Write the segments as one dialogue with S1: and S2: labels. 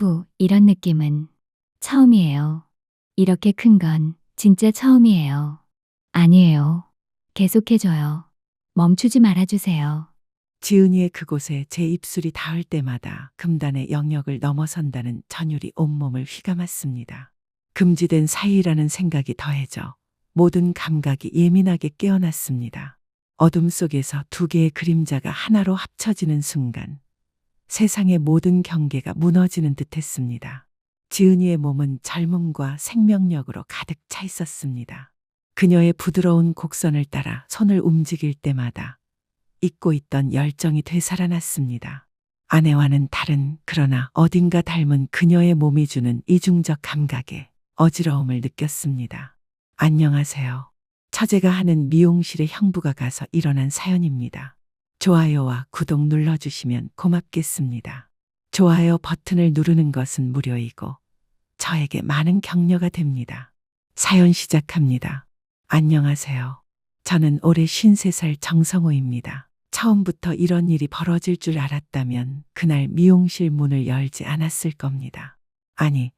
S1: 형부, 이런 느낌은 처음이에요. 이렇게 큰 건 진짜 처음이에요. 아니에요. 계속해줘요. 멈추지 말아주세요.
S2: 지은이의 그곳에 제 입술이 닿을 때마다 금단의 영역을 넘어선다는 전율이 온몸을 휘감았습니다. 금지된 사이라는 생각이 더해져 모든 감각이 예민하게 깨어났습니다. 어둠 속에서 두 개의 그림자가 하나로 합쳐지는 순간 세상의 모든 경계가 무너지는 듯했습니다. 지은이의 몸은 젊음과 생명력으로 가득 차 있었습니다. 그녀의 부드러운 곡선을 따라 손을 움직일 때마다 잊고 있던 열정이 되살아났습니다. 아내와는 다른 그러나 어딘가 닮은 그녀의 몸이 주는 이중적 감각에 어지러움을 느꼈습니다. 안녕하세요. 처제가 하는 미용실에 형부가 가서 일어난 사연입니다. 좋아요와 구독 눌러주시면 고맙겠습니다. 좋아요 버튼을 누르는 것은 무료이고 저에게 많은 격려가 됩니다. 사연 시작합니다. 안녕하세요. 저는 올해 53살 정성호입니다. 처음부터 이런 일이 벌어질 줄 알았다면 그날 미용실 문을 열지 않았을 겁니다. 아니,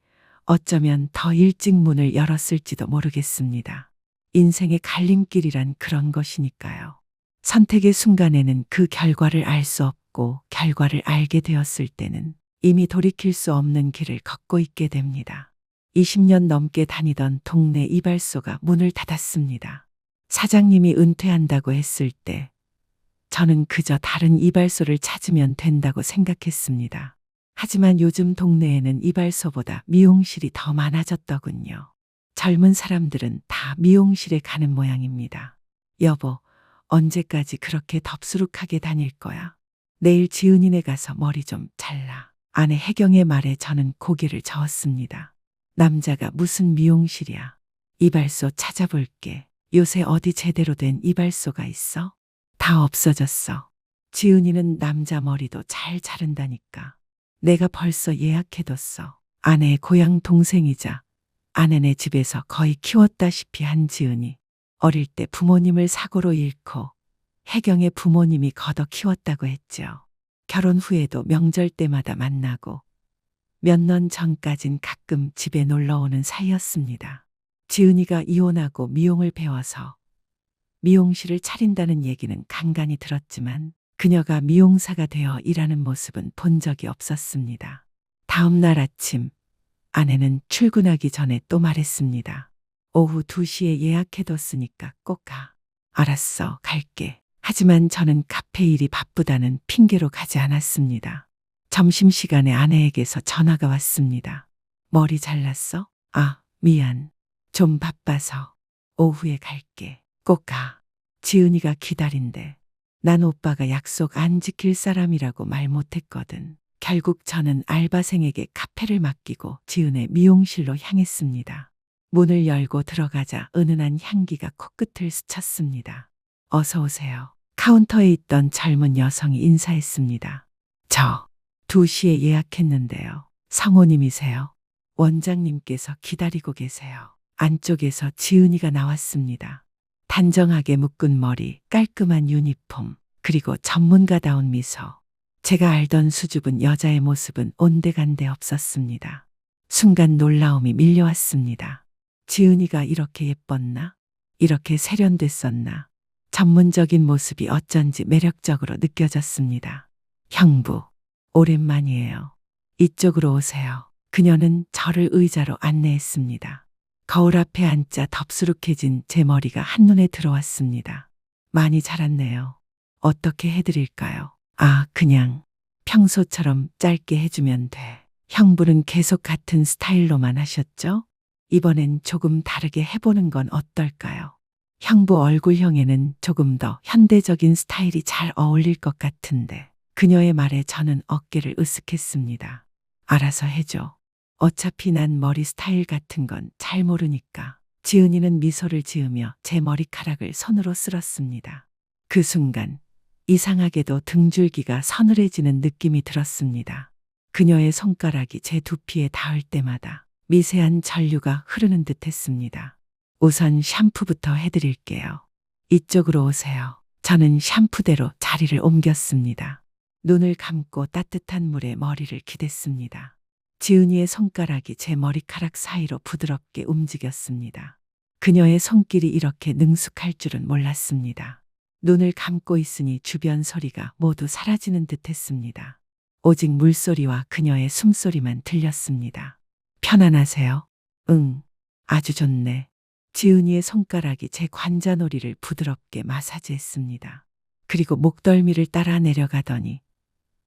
S2: 어쩌면 더 일찍 문을 열었을지도 모르겠습니다. 인생의 갈림길이란 그런 것이니까요. 선택의 순간에는 그 결과를 알 수 없고 결과를 알게 되었을 때는 이미 돌이킬 수 없는 길을 걷고 있게 됩니다. 20년 넘게 다니던 동네 이발소가 문을 닫았습니다. 사장님이 은퇴한다고 했을 때 저는 그저 다른 이발소를 찾으면 된다고 생각했습니다. 하지만 요즘 동네에는 이발소보다 미용실이 더 많아졌더군요. 젊은 사람들은 다 미용실에 가는 모양입니다. 여보, 언제까지 그렇게 덥수룩하게 다닐 거야? 내일 지은이네 가서 머리 좀 잘라. 아내 혜경의 말에 저는 고개를 저었습니다. 남자가 무슨 미용실이야? 이발소 찾아볼게. 요새 어디 제대로 된 이발소가 있어? 다 없어졌어. 지은이는 남자 머리도 잘 자른다니까. 내가 벌써 예약해뒀어. 아내의 고향 동생이자 아내네 집에서 거의 키웠다시피 한 지은이. 어릴 때 부모님을 사고로 잃고 혜경의 부모님이 걷어 키웠다고 했죠. 결혼 후에도 명절 때마다 만나고 몇 년 전까진 가끔 집에 놀러 오는 사이였습니다. 지은이가 이혼하고 미용을 배워서 미용실을 차린다는 얘기는 간간히 들었지만 그녀가 미용사가 되어 일하는 모습은 본 적이 없었습니다. 다음 날 아침 아내는 출근하기 전에 또 말했습니다. 오후 2시에 예약해뒀으니까 꼭 가. 알았어, 갈게. 하지만 저는 카페 일이 바쁘다는 핑계로 가지 않았습니다. 점심시간에 아내에게서 전화가 왔습니다. 머리 잘랐어? 아, 미안. 좀 바빠서. 오후에 갈게. 꼭 가. 지은이가 기다린대. 난 오빠가 약속 안 지킬 사람이라고 말 못했거든. 결국 저는 알바생에게 카페를 맡기고 지은의 미용실로 향했습니다. 문을 열고 들어가자 은은한 향기가 코끝을 스쳤습니다. 어서 오세요. 카운터에 있던 젊은 여성이 인사했습니다. 저 2시에 예약했는데요. 성호님이세요? 원장님께서 기다리고 계세요. 안쪽에서 지은이가 나왔습니다. 단정하게 묶은 머리, 깔끔한 유니폼, 그리고 전문가다운 미소. 제가 알던 수줍은 여자의 모습은 온데간데 없었습니다. 순간 놀라움이 밀려왔습니다. 지은이가 이렇게 예뻤나? 이렇게 세련됐었나? 전문적인 모습이 어쩐지 매력적으로 느껴졌습니다. 형부, 오랜만이에요. 이쪽으로 오세요. 그녀는 저를 의자로 안내했습니다. 거울 앞에 앉자 덥수룩해진 제 머리가 한눈에 들어왔습니다. 많이 자랐네요. 어떻게 해드릴까요? 아, 그냥 평소처럼 짧게 해주면 돼. 형부는 계속 같은 스타일로만 하셨죠? 이번엔 조금 다르게 해보는 건 어떨까요? 형부 얼굴형에는 조금 더 현대적인 스타일이 잘 어울릴 것 같은데. 그녀의 말에 저는 어깨를 으쓱했습니다. 알아서 해줘. 어차피 난 머리 스타일 같은 건 잘 모르니까. 지은이는 미소를 지으며 제 머리카락을 손으로 쓸었습니다. 그 순간 이상하게도 등줄기가 서늘해지는 느낌이 들었습니다. 그녀의 손가락이 제 두피에 닿을 때마다 미세한 전류가 흐르는 듯했습니다. 우선 샴푸부터 해드릴게요. 이쪽으로 오세요. 저는 샴푸대로 자리를 옮겼습니다. 눈을 감고 따뜻한 물에 머리를 기댔습니다. 지은이의 손가락이 제 머리카락 사이로 부드럽게 움직였습니다. 그녀의 손길이 이렇게 능숙할 줄은 몰랐습니다. 눈을 감고 있으니 주변 소리가 모두 사라지는 듯 했습니다. 오직 물소리와 그녀의 숨소리만 들렸습니다. 편안하세요? 응, 아주 좋네. 지은이의 손가락이 제 관자놀이를 부드럽게 마사지했습니다. 그리고 목덜미를 따라 내려가더니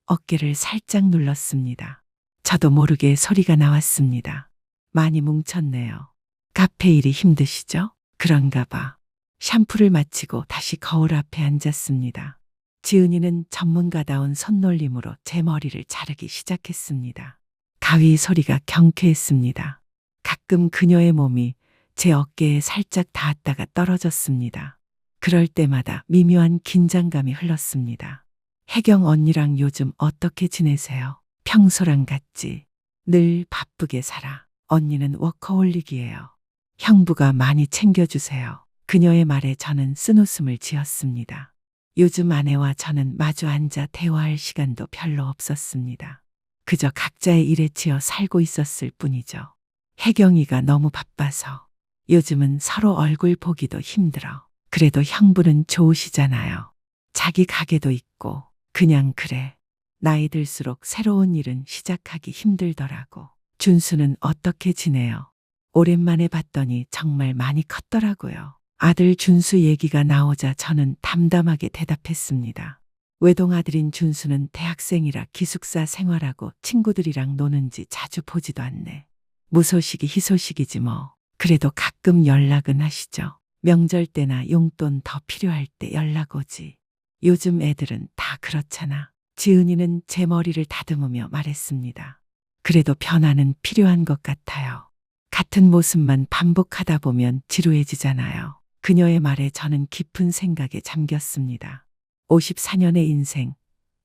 S2: 어깨를 살짝 눌렀습니다. 저도 모르게 소리가 나왔습니다. 많이 뭉쳤네요. 카페 일이 힘드시죠? 그런가 봐. 샴푸를 마치고 다시 거울 앞에 앉았습니다. 지은이는 전문가다운 손놀림으로 제 머리를 자르기 시작했습니다. 가위 소리가 경쾌했습니다. 가끔 그녀의 몸이 제 어깨에 살짝 닿았다가 떨어졌습니다. 그럴 때마다 미묘한 긴장감이 흘렀습니다. 혜경 언니랑 요즘 어떻게 지내세요? 평소랑 같지? 늘 바쁘게 살아. 언니는 워커홀릭이에요. 형부가 많이 챙겨주세요. 그녀의 말에 저는 쓴웃음을 지었습니다. 요즘 아내와 저는 마주 앉아 대화할 시간도 별로 없었습니다. 그저 각자의 일에 치여 살고 있었을 뿐이죠. 혜경이가 너무 바빠서 요즘은 서로 얼굴 보기도 힘들어. 그래도 형부는 좋으시잖아요. 자기 가게도 있고 그냥 그래. 나이 들수록 새로운 일은 시작하기 힘들더라고. 준수는 어떻게 지내요? 오랜만에 봤더니 정말 많이 컸더라고요. 아들 준수 얘기가 나오자 저는 담담하게 대답했습니다. 외동아들인 준수는 대학생이라 기숙사 생활하고 친구들이랑 노는지 자주 보지도 않네. 무소식이 희소식이지 뭐. 그래도 가끔 연락은 하시죠. 명절 때나 용돈 더 필요할 때 연락 오지. 요즘 애들은 다 그렇잖아. 지은이는 제 머리를 다듬으며 말했습니다. 그래도 변화는 필요한 것 같아요. 같은 모습만 반복하다 보면 지루해지잖아요. 그녀의 말에 저는 깊은 생각에 잠겼습니다. 54년의 인생,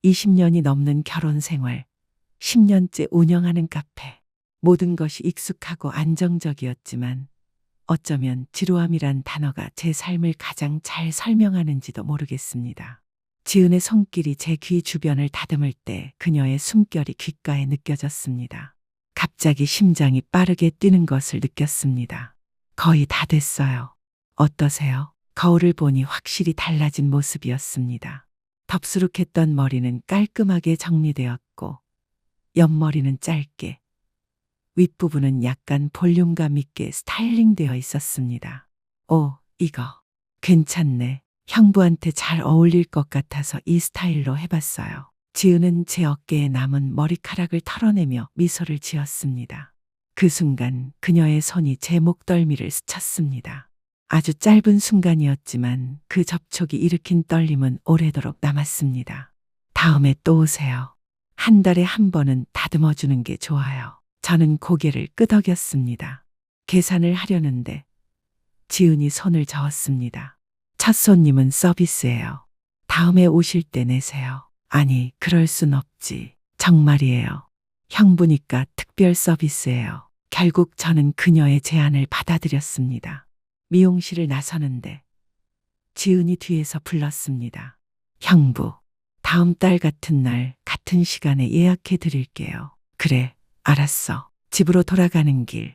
S2: 20년이 넘는 결혼 생활, 10년째 운영하는 카페. 모든 것이 익숙하고 안정적이었지만 어쩌면 지루함이란 단어가 제 삶을 가장 잘 설명하는지도 모르겠습니다. 지은의 손길이 제 귀 주변을 다듬을 때 그녀의 숨결이 귓가에 느껴졌습니다. 갑자기 심장이 빠르게 뛰는 것을 느꼈습니다. 거의 다 됐어요. 어떠세요? 거울을 보니 확실히 달라진 모습이었습니다. 덥수룩했던 머리는 깔끔하게 정리되었고 옆머리는 짧게, 윗부분은 약간 볼륨감 있게 스타일링되어 있었습니다. 오, 이거 괜찮네. 형부한테 잘 어울릴 것 같아서 이 스타일로 해봤어요. 지은은 제 어깨에 남은 머리카락을 털어내며 미소를 지었습니다. 그 순간 그녀의 손이 제 목덜미를 스쳤습니다. 아주 짧은 순간이었지만 그 접촉이 일으킨 떨림은 오래도록 남았습니다. 다음에 또 오세요. 한 달에 한 번은 다듬어주는 게 좋아요. 저는 고개를 끄덕였습니다. 계산을 하려는데 지은이 손을 저었습니다. 첫 손님은 서비스예요. 다음에 오실 때 내세요. 아니, 그럴 순 없지. 정말이에요. 형부니까 특별 서비스예요. 결국 저는 그녀의 제안을 받아들였습니다. 미용실을 나서는데 지은이 뒤에서 불렀습니다. 형부, 다음 달 같은 날 같은 시간에 예약해 드릴게요. 그래, 알았어. 집으로 돌아가는 길.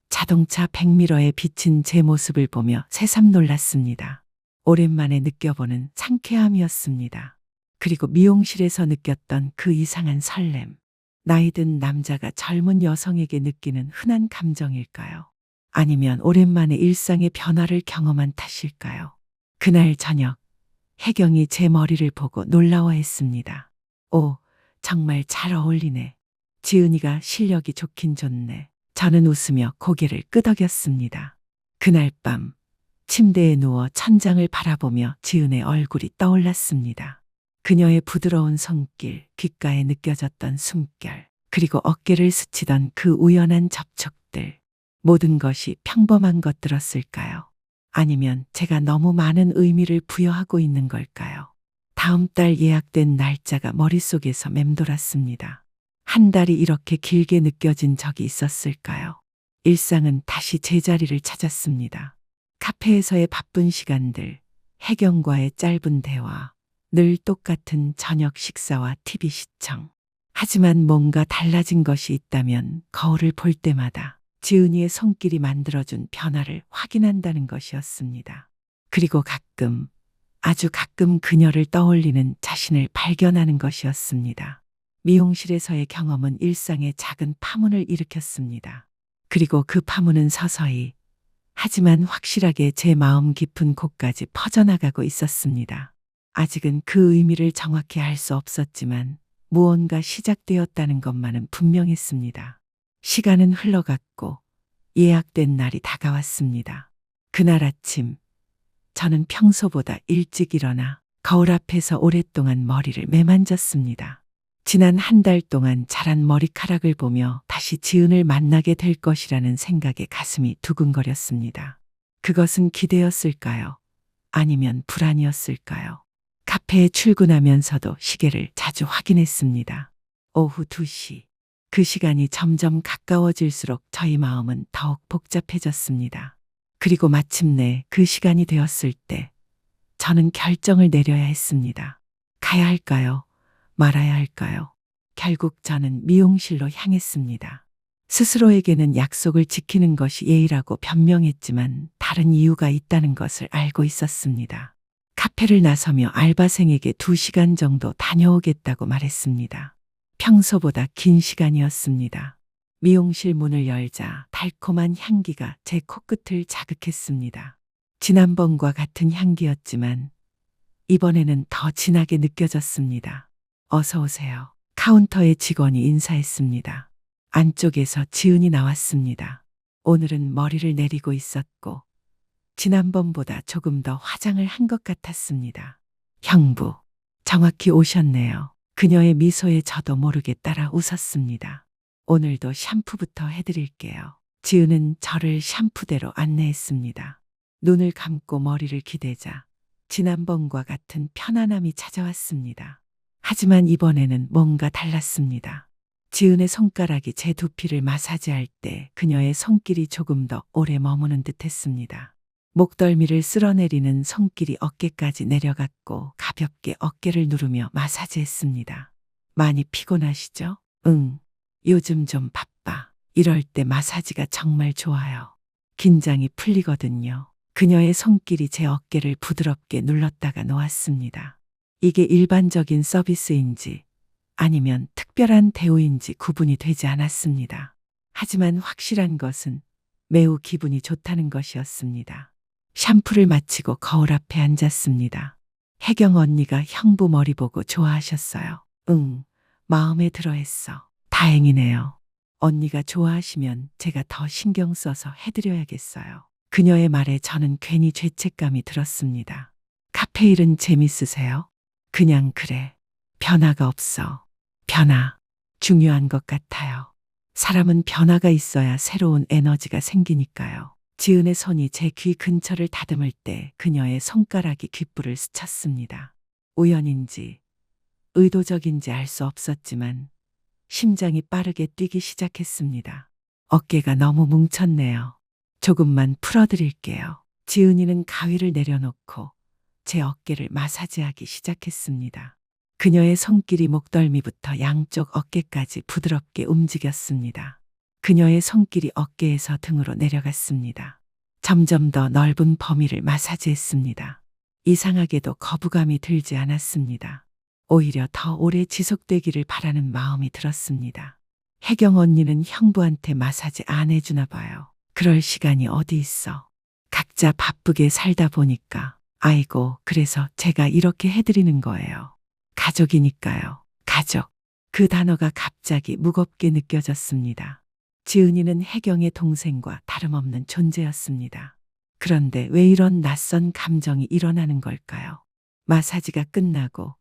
S2: 자동차 백미러에 비친 제 모습을 보며 새삼 놀랐습니다. 오랜만에 느껴보는 상쾌함이었습니다. 그리고 미용실에서 느꼈던 그 이상한 설렘. 나이 든 남자가 젊은 여성에게 느끼는 흔한 감정일까요? 아니면 오랜만에 일상의 변화를 경험한 탓일까요? 그날 저녁, 혜경이 제 머리를 보고 놀라워했습니다. 오, 정말 잘 어울리네. 지은이가 실력이 좋긴 좋네. 저는 웃으며 고개를 끄덕였습니다. 그날 밤, 침대에 누워 천장을 바라보며 지은의 얼굴이 떠올랐습니다. 그녀의 부드러운 손길, 귓가에 느껴졌던 숨결, 그리고 어깨를 스치던 그 우연한 접촉들. 모든 것이 평범한 것들었을까요? 아니면 제가 너무 많은 의미를 부여하고 있는 걸까요? 다음 달 예약된 날짜가 머릿속에서 맴돌았습니다. 한 달이 이렇게 길게 느껴진 적이 있었을까요? 일상은 다시 제자리를 찾았습니다. 카페에서의 바쁜 시간들, 혜경과의 짧은 대화, 늘 똑같은 저녁 식사와 TV 시청. 하지만 뭔가 달라진 것이 있다면 거울을 볼 때마다 지은이의 손길이 만들어준 변화를 확인한다는 것이었습니다. 그리고 가끔, 아주 가끔 그녀를 떠올리는 자신을 발견하는 것이었습니다. 미용실에서의 경험은 일상에 작은 파문을 일으켰습니다. 그리고 그 파문은 서서히, 하지만 확실하게 제 마음 깊은 곳까지 퍼져나가고 있었습니다. 아직은 그 의미를 정확히 알 수 없었지만 무언가 시작되었다는 것만은 분명했습니다. 시간은 흘러갔고 예약된 날이 다가왔습니다. 그날 아침, 저는 평소보다 일찍 일어나 거울 앞에서 오랫동안 머리를 매만졌습니다. 지난 한 달 동안 자란 머리카락을 보며 다시 지은을 만나게 될 것이라는 생각에 가슴이 두근거렸습니다. 그것은 기대였을까요? 아니면 불안이었을까요? 카페에 출근하면서도 시계를 자주 확인했습니다. 오후 2시. 그 시간이 점점 가까워질수록 저희 마음은 더욱 복잡해졌습니다. 그리고 마침내 그 시간이 되었을 때 저는 결정을 내려야 했습니다. 가야 할까요? 말아야 할까요? 결국 저는 미용실로 향했습니다. 스스로에게는 약속을 지키는 것이 예의라고 변명했지만 다른 이유가 있다는 것을 알고 있었습니다. 카페를 나서며 알바생에게 2시간 정도 다녀오겠다고 말했습니다. 평소보다 긴 시간이었습니다. 미용실 문을 열자 달콤한 향기가 제 코끝을 자극했습니다. 지난번과 같은 향기였지만 이번에는 더 진하게 느껴졌습니다. 어서 오세요. 카운터의 직원이 인사했습니다. 안쪽에서 지은이 나왔습니다. 오늘은 머리를 내리고 있었고 지난번보다 조금 더 화장을 한 것 같았습니다. 형부, 정확히 오셨네요. 그녀의 미소에 저도 모르게 따라 웃었습니다. 오늘도 샴푸부터 해드릴게요. 지은은 저를 샴푸대로 안내했습니다. 눈을 감고 머리를 기대자 지난번과 같은 편안함이 찾아왔습니다. 하지만 이번에는 뭔가 달랐습니다. 지은의 손가락이 제 두피를 마사지할 때 그녀의 손길이 조금 더 오래 머무는 듯했습니다. 목덜미를 쓸어내리는 손길이 어깨까지 내려갔고 가볍게 어깨를 누르며 마사지했습니다. 많이 피곤하시죠? 응, 요즘 좀 바빠. 이럴 때 마사지가 정말 좋아요. 긴장이 풀리거든요. 그녀의 손길이 제 어깨를 부드럽게 눌렀다가 놓았습니다. 이게 일반적인 서비스인지 아니면 특별한 대우인지 구분이 되지 않았습니다. 하지만 확실한 것은 매우 기분이 좋다는 것이었습니다. 샴푸를 마치고 거울 앞에 앉았습니다. 혜경 언니가 형부 머리 보고 좋아하셨어요. 응, 마음에 들어 했어. 다행이네요. 언니가 좋아하시면 제가 더 신경 써서 해드려야겠어요. 그녀의 말에 저는 괜히 죄책감이 들었습니다. 카페 일은 재밌으세요? 그냥 그래. 변화가 없어. 변화, 중요한 것 같아요. 사람은 변화가 있어야 새로운 에너지가 생기니까요. 지은의 손이 제 귀 근처를 다듬을 때 그녀의 손가락이 귓불을 스쳤습니다. 우연인지 의도적인지 알 수 없었지만 심장이 빠르게 뛰기 시작했습니다. 어깨가 너무 뭉쳤네요. 조금만 풀어드릴게요. 지은이는 가위를 내려놓고 제 어깨를 마사지하기 시작했습니다. 그녀의 손길이 목덜미부터 양쪽 어깨까지 부드럽게 움직였습니다. 그녀의 손길이 어깨에서 등으로 내려갔습니다. 점점 더 넓은 범위를 마사지했습니다. 이상하게도 거부감이 들지 않았습니다. 오히려 더 오래 지속되기를 바라는 마음이 들었습니다. 혜경 언니는 형부한테 마사지 안 해주나 봐요. 그럴 시간이 어디 있어. 각자 바쁘게 살다 보니까. 아이고, 그래서 제가 이렇게 해드리는 거예요. 가족이니까요. 가족. 그 단어가 갑자기 무겁게 느껴졌습니다. 지은이는 혜경의 동생과 다름없는 존재였습니다. 그런데 왜 이런 낯선 감정이 일어나는 걸까요? 마사지가 끝나고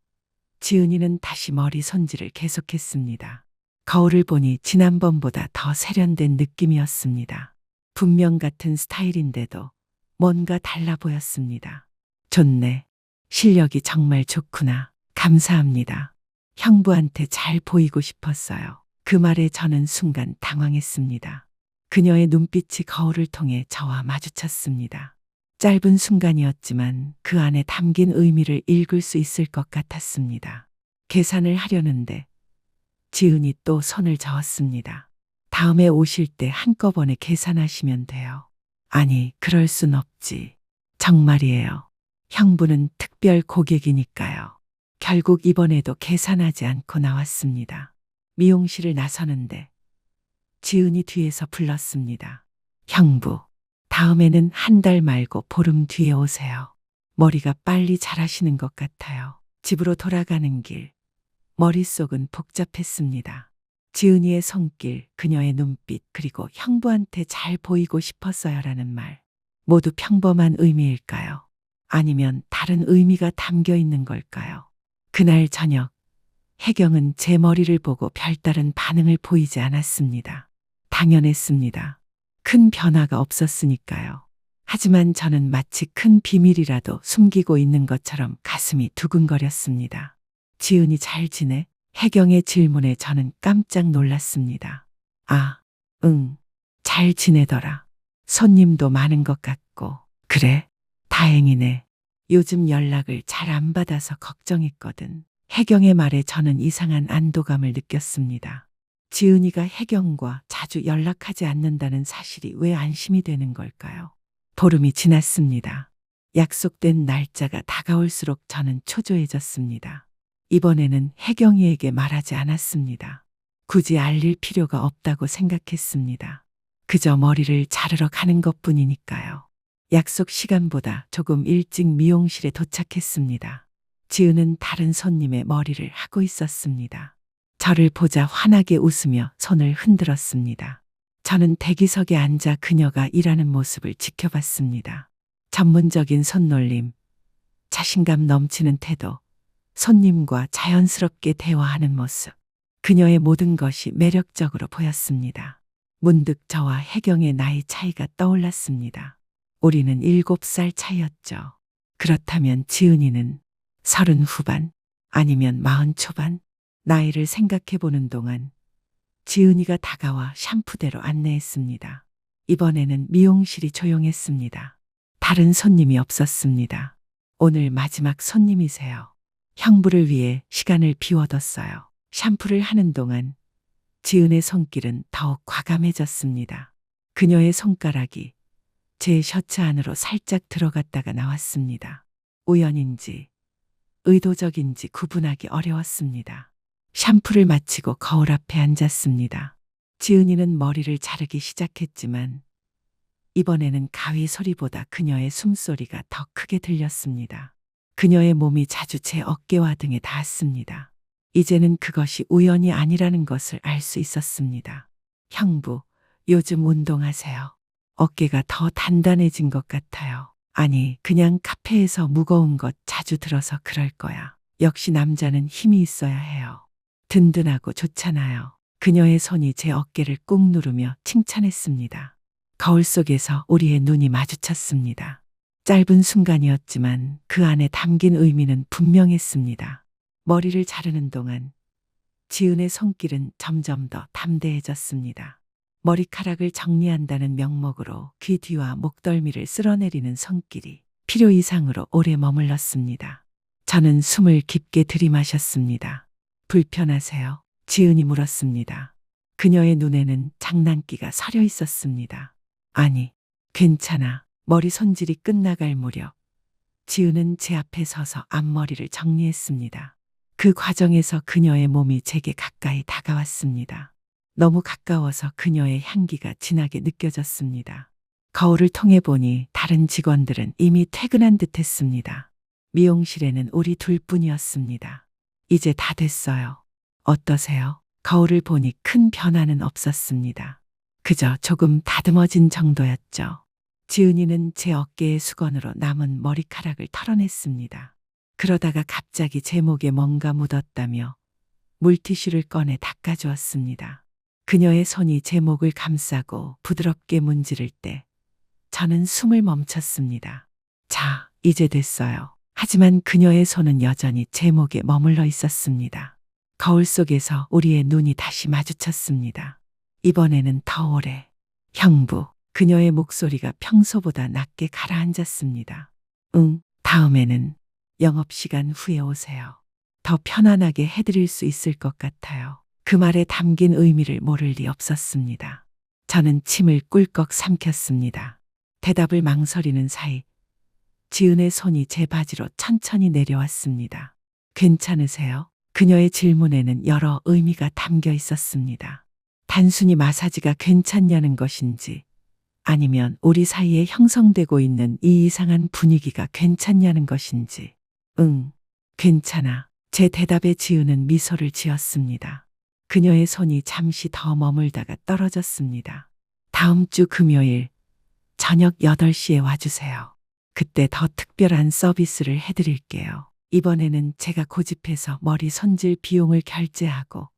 S2: 지은이는 다시 머리 손질을 계속했습니다. 거울을 보니 지난번보다 더 세련된 느낌이었습니다. 분명 같은 스타일인데도 뭔가 달라 보였습니다. 좋네. 실력이 정말 좋구나. 감사합니다. 형부한테 잘 보이고 싶었어요. 그 말에 저는 순간 당황했습니다. 그녀의 눈빛이 거울을 통해 저와 마주쳤습니다. 짧은 순간이었지만 그 안에 담긴 의미를 읽을 수 있을 것 같았습니다. 계산을 하려는데 지은이 또 손을 저었습니다. 다음에 오실 때 한꺼번에 계산하시면 돼요. 아니, 그럴 순 없지. 정말이에요. 형부는 특별 고객이니까요. 결국 이번에도 계산하지 않고 나왔습니다. 미용실을 나서는데 지은이 뒤에서 불렀습니다. 형부, 다음에는 한 달 말고 보름 뒤에 오세요. 머리가 빨리 자라시는 것 같아요. 집으로 돌아가는 길, 머릿속은 복잡했습니다. 지은이의 손길, 그녀의 눈빛, 그리고 형부한테 잘 보이고 싶었어요라는 말. 모두 평범한 의미일까요? 아니면 다른 의미가 담겨 있는 걸까요? 그날 저녁, 혜경은 제 머리를 보고 별다른 반응을 보이지 않았습니다. 당연했습니다. 큰 변화가 없었으니까요. 하지만 저는 마치 큰 비밀이라도 숨기고 있는 것처럼 가슴이 두근거렸습니다. 지은이 잘 지내? 혜경의 질문에 저는 깜짝 놀랐습니다. 아, 응, 잘 지내더라. 손님도 많은 것 같고. 그래? 다행이네. 요즘 연락을 잘 안 받아서 걱정했거든. 혜경의 말에 저는 이상한 안도감을 느꼈습니다. 지은이가 혜경과 자주 연락하지 않는다는 사실이 왜 안심이 되는 걸까요? 보름이 지났습니다. 약속된 날짜가 다가올수록 저는 초조해졌습니다. 이번에는 혜경이에게 말하지 않았습니다. 굳이 알릴 필요가 없다고 생각했습니다. 그저 머리를 자르러 가는 것뿐이니까요. 약속 시간보다 조금 일찍 미용실에 도착했습니다. 지은은 다른 손님의 머리를 하고 있었습니다. 저를 보자 환하게 웃으며 손을 흔들었습니다. 저는 대기석에 앉아 그녀가 일하는 모습을 지켜봤습니다. 전문적인 손놀림, 자신감 넘치는 태도, 손님과 자연스럽게 대화하는 모습. 그녀의 모든 것이 매력적으로 보였습니다. 문득 저와 혜경의 나이 차이가 떠올랐습니다. 우리는 7살 차이였죠. 그렇다면 지은이는 30 후반 아니면 40 초반? 나이를 생각해 보는 동안 지은이가 다가와 샴푸대로 안내했습니다. 이번에는 미용실이 조용했습니다. 다른 손님이 없었습니다. 오늘 마지막 손님이세요. 형부를 위해 시간을 비워뒀어요. 샴푸를 하는 동안 지은의 손길은 더욱 과감해졌습니다. 그녀의 손가락이 제 셔츠 안으로 살짝 들어갔다가 나왔습니다. 우연인지 의도적인지 구분하기 어려웠습니다. 샴푸를 마치고 거울 앞에 앉았습니다. 지은이는 머리를 자르기 시작했지만 이번에는 가위 소리보다 그녀의 숨소리가 더 크게 들렸습니다. 그녀의 몸이 자주 제 어깨와 등에 닿았습니다. 이제는 그것이 우연이 아니라는 것을 알 수 있었습니다. 형부, 요즘 운동하세요. 어깨가 더 단단해진 것 같아요. 아니, 그냥 카페에서 무거운 것 자주 들어서 그럴 거야. 역시 남자는 힘이 있어야 해요. 든든하고 좋잖아요. 그녀의 손이 제 어깨를 꾹 누르며 칭찬했습니다. 거울 속에서 우리의 눈이 마주쳤습니다. 짧은 순간이었지만 그 안에 담긴 의미는 분명했습니다. 머리를 자르는 동안 지은의 손길은 점점 더 담대해졌습니다. 머리카락을 정리한다는 명목으로 귀 뒤와 목덜미를 쓸어내리는 손길이 필요 이상으로 오래 머물렀습니다. 저는 숨을 깊게 들이마셨습니다. 불편하세요? 지은이 물었습니다. 그녀의 눈에는 장난기가 서려 있었습니다. 아니, 괜찮아. 머리 손질이 끝나갈 무렵 지은은 제 앞에 서서 앞머리를 정리했습니다. 그 과정에서 그녀의 몸이 제게 가까이 다가왔습니다. 너무 가까워서 그녀의 향기가 진하게 느껴졌습니다. 거울을 통해 보니 다른 직원들은 이미 퇴근한 듯 했습니다. 미용실에는 우리 둘뿐이었습니다. 이제 다 됐어요. 어떠세요? 거울을 보니 큰 변화는 없었습니다. 그저 조금 다듬어진 정도였죠. 지은이는 제 어깨의 수건으로 남은 머리카락을 털어냈습니다. 그러다가 갑자기 제 목에 뭔가 묻었다며 물티슈를 꺼내 닦아주었습니다. 그녀의 손이 제 목을 감싸고 부드럽게 문지를 때 저는 숨을 멈췄습니다. 자, 이제 됐어요. 하지만 그녀의 손은 여전히 제 목에 머물러 있었습니다. 거울 속에서 우리의 눈이 다시 마주쳤습니다. 이번에는 더 오래. 형부, 그녀의 목소리가 평소보다 낮게 가라앉았습니다. 응, 다음에는 영업시간 후에 오세요. 더 편안하게 해드릴 수 있을 것 같아요. 그 말에 담긴 의미를 모를 리 없었습니다. 저는 침을 꿀꺽 삼켰습니다. 대답을 망설이는 사이 지은의 손이 제 바지로 천천히 내려왔습니다. 괜찮으세요? 그녀의 질문에는 여러 의미가 담겨 있었습니다. 단순히 마사지가 괜찮냐는 것인지, 아니면 우리 사이에 형성되고 있는 이 이상한 분위기가 괜찮냐는 것인지. 응, 괜찮아. 제 대답에 지은은 미소를 지었습니다. 그녀의 손이 잠시 더 머물다가 떨어졌습니다. 다음 주 금요일 저녁 8시에 와주세요. 그때 더 특별한 서비스를 해드릴게요. 이번에는 제가 고집해서 머리 손질 비용을 결제하고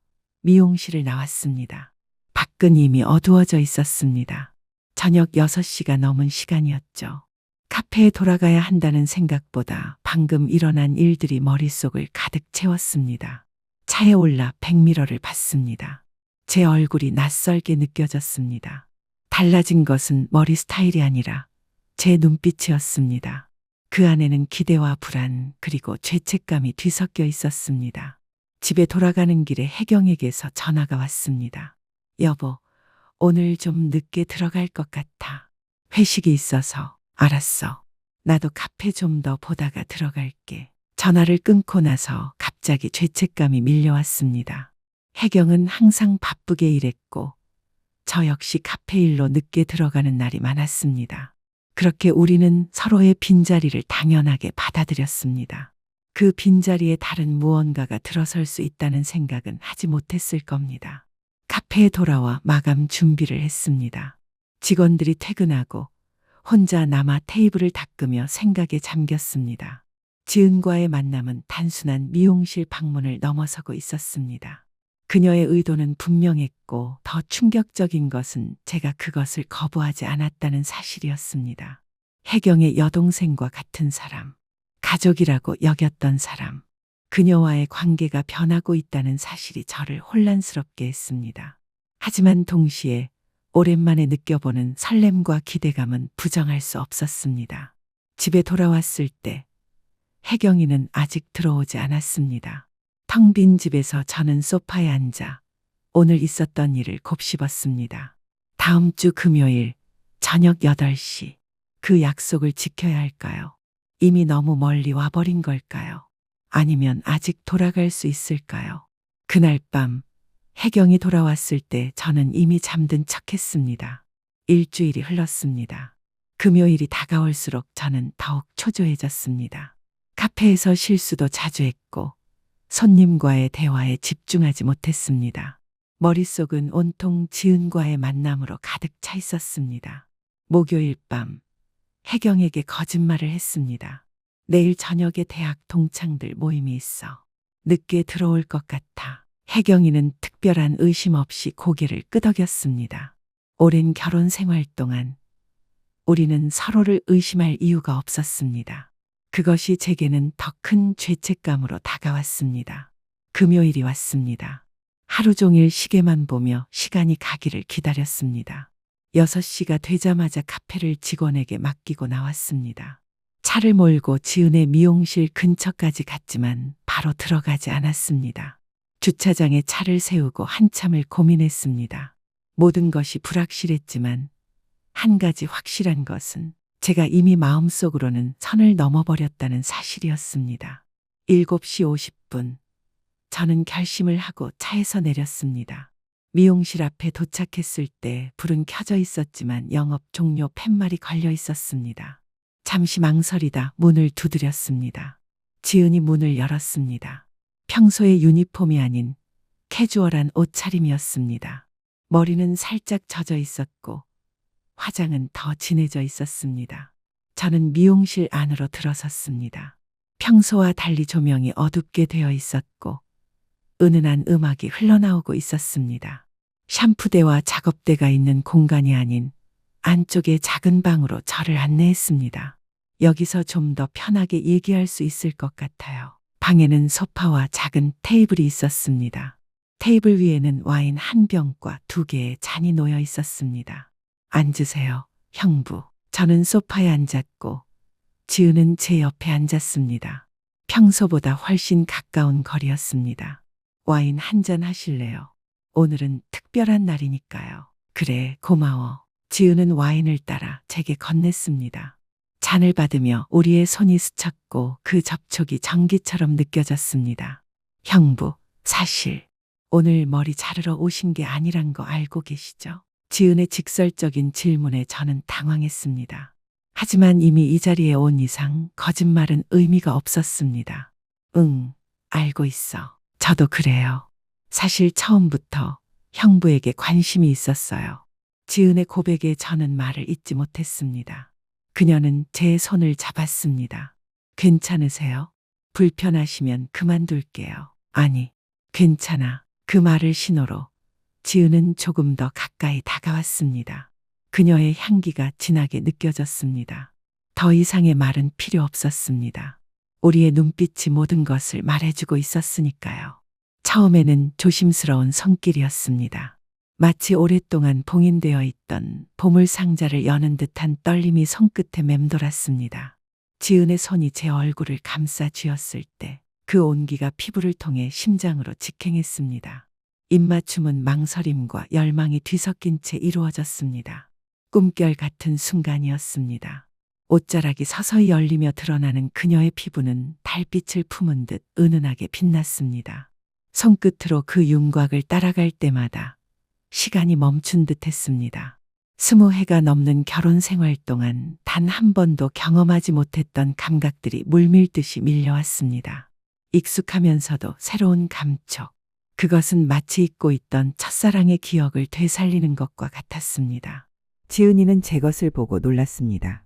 S2: 미용실을 나왔습니다. 밖은 이미 어두워져 있었습니다. 저녁 6시가 넘은 시간이었죠. 카페에 돌아가야 한다는 생각보다 방금 일어난 일들이 머릿속을 가득 채웠습니다. 차에 올라 백미러를 봤습니다. 제 얼굴이 낯설게 느껴졌습니다. 달라진 것은 머리 스타일이 아니라 제 눈빛이었습니다. 그 안에는 기대와 불안 그리고 죄책감이 뒤섞여 있었습니다. 집에 돌아가는 길에 혜경에게서 전화가 왔습니다. 여보, 오늘 좀 늦게 들어갈 것 같아. 회식이 있어서. 알았어. 나도 카페 좀 더 보다가 들어갈게. 전화를 끊고 나서 갑자기 죄책감이 밀려왔습니다. 혜경은 항상 바쁘게 일했고 저 역시 카페 일로 늦게 들어가는 날이 많았습니다. 그렇게 우리는 서로의 빈자리를 당연하게 받아들였습니다. 그 빈자리에 다른 무언가가 들어설 수 있다는 생각은 하지 못했을 겁니다. 카페에 돌아와 마감 준비를 했습니다. 직원들이 퇴근하고 혼자 남아 테이블을 닦으며 생각에 잠겼습니다. 지은과의 만남은 단순한 미용실 방문을 넘어서고 있었습니다. 그녀의 의도는 분명했고 더 충격적인 것은 제가 그것을 거부하지 않았다는 사실이었습니다. 혜경의 여동생과 같은 사람, 가족이라고 여겼던 사람, 그녀와의 관계가 변하고 있다는 사실이 저를 혼란스럽게 했습니다. 하지만 동시에 오랜만에 느껴보는 설렘과 기대감은 부정할 수 없었습니다. 집에 돌아왔을 때 혜경이는 아직 들어오지 않았습니다. 텅 빈 집에서 저는 소파에 앉아 오늘 있었던 일을 곱씹었습니다. 다음 주 금요일 저녁 8시. 그 약속을 지켜야 할까요? 이미 너무 멀리 와버린 걸까요? 아니면 아직 돌아갈 수 있을까요? 그날 밤 혜경이 돌아왔을 때 저는 이미 잠든 척했습니다. 일주일이 흘렀습니다. 금요일이 다가올수록 저는 더욱 초조해졌습니다. 카페에서 실수도 자주 했고 손님과의 대화에 집중하지 못했습니다. 머릿속은 온통 지은과의 만남으로 가득 차 있었습니다. 목요일 밤 혜경에게 거짓말을 했습니다. 내일 저녁에 대학 동창들 모임이 있어. 늦게 들어올 것 같아. 혜경이는 특별한 의심 없이 고개를 끄덕였습니다. 오랜 결혼 생활 동안 우리는 서로를 의심할 이유가 없었습니다. 그것이 제게는 더 큰 죄책감으로 다가왔습니다. 금요일이 왔습니다. 하루 종일 시계만 보며 시간이 가기를 기다렸습니다. 6시가 되자마자 카페를 직원에게 맡기고 나왔습니다. 차를 몰고 지은의 미용실 근처까지 갔지만 바로 들어가지 않았습니다. 주차장에 차를 세우고 한참을 고민했습니다. 모든 것이 불확실했지만 한 가지 확실한 것은 제가 이미 마음속으로는 선을 넘어버렸다는 사실이었습니다. 7시 50분. 저는 결심을 하고 차에서 내렸습니다. 미용실 앞에 도착했을 때 불은 켜져 있었지만 영업 종료 팻말이 걸려 있었습니다. 잠시 망설이다 문을 두드렸습니다. 지은이 문을 열었습니다. 평소의 유니폼이 아닌 캐주얼한 옷차림이었습니다. 머리는 살짝 젖어 있었고 화장은 더 진해져 있었습니다. 저는 미용실 안으로 들어섰습니다. 평소와 달리 조명이 어둡게 되어 있었고 은은한 음악이 흘러나오고 있었습니다. 샴푸대와 작업대가 있는 공간이 아닌 안쪽의 작은 방으로 저를 안내했습니다. 여기서 좀 더 편하게 얘기할 수 있을 것 같아요. 방에는 소파와 작은 테이블이 있었습니다. 테이블 위에는 와인 한 병과 2개의 잔이 놓여 있었습니다. 앉으세요, 형부. 저는 소파에 앉았고 지은은 제 옆에 앉았습니다. 평소보다 훨씬 가까운 거리였습니다. 와인 한 잔 하실래요? 오늘은 특별한 날이니까요. 그래, 고마워. 지은은 와인을 따라 제게 건넸습니다. 잔을 받으며 우리의 손이 스쳤고 그 접촉이 전기처럼 느껴졌습니다. 형부, 사실 오늘 머리 자르러 오신 게 아니란 거 알고 계시죠? 지은의 직설적인 질문에 저는 당황했습니다. 하지만 이미 이 자리에 온 이상 거짓말은 의미가 없었습니다. 응, 알고 있어. 저도 그래요. 사실 처음부터 형부에게 관심이 있었어요. 지은의 고백에 저는 말을 잇지 못했습니다. 그녀는 제 손을 잡았습니다. 괜찮으세요? 불편하시면 그만둘게요. 아니, 괜찮아. 그 말을 신호로 지은은 조금 더 가까이 다가왔습니다. 그녀의 향기가 진하게 느껴졌습니다. 더 이상의 말은 필요 없었습니다. 우리의 눈빛이 모든 것을 말해주고 있었으니까요. 처음에는 조심스러운 손길이었습니다. 마치 오랫동안 봉인되어 있던 보물 상자를 여는 듯한 떨림이 손끝에 맴돌았습니다. 지은의 손이 제 얼굴을 감싸 쥐었을 때 그 온기가 피부를 통해 심장으로 직행했습니다. 입맞춤은 망설임과 열망이 뒤섞인 채 이루어졌습니다. 꿈결 같은 순간이었습니다. 옷자락이 서서히 열리며 드러나는 그녀의 피부는 달빛을 품은 듯 은은하게 빛났습니다. 손끝으로 그 윤곽을 따라갈 때마다 시간이 멈춘 듯 했습니다. 20해가 넘는 결혼 생활 동안 단 한 번도 경험하지 못했던 감각들이 물밀듯이 밀려왔습니다. 익숙하면서도 새로운 감촉. 그것은 마치 잊고 있던 첫사랑의 기억을 되살리는 것과 같았습니다. 지은이는 제 것을 보고 놀랐습니다.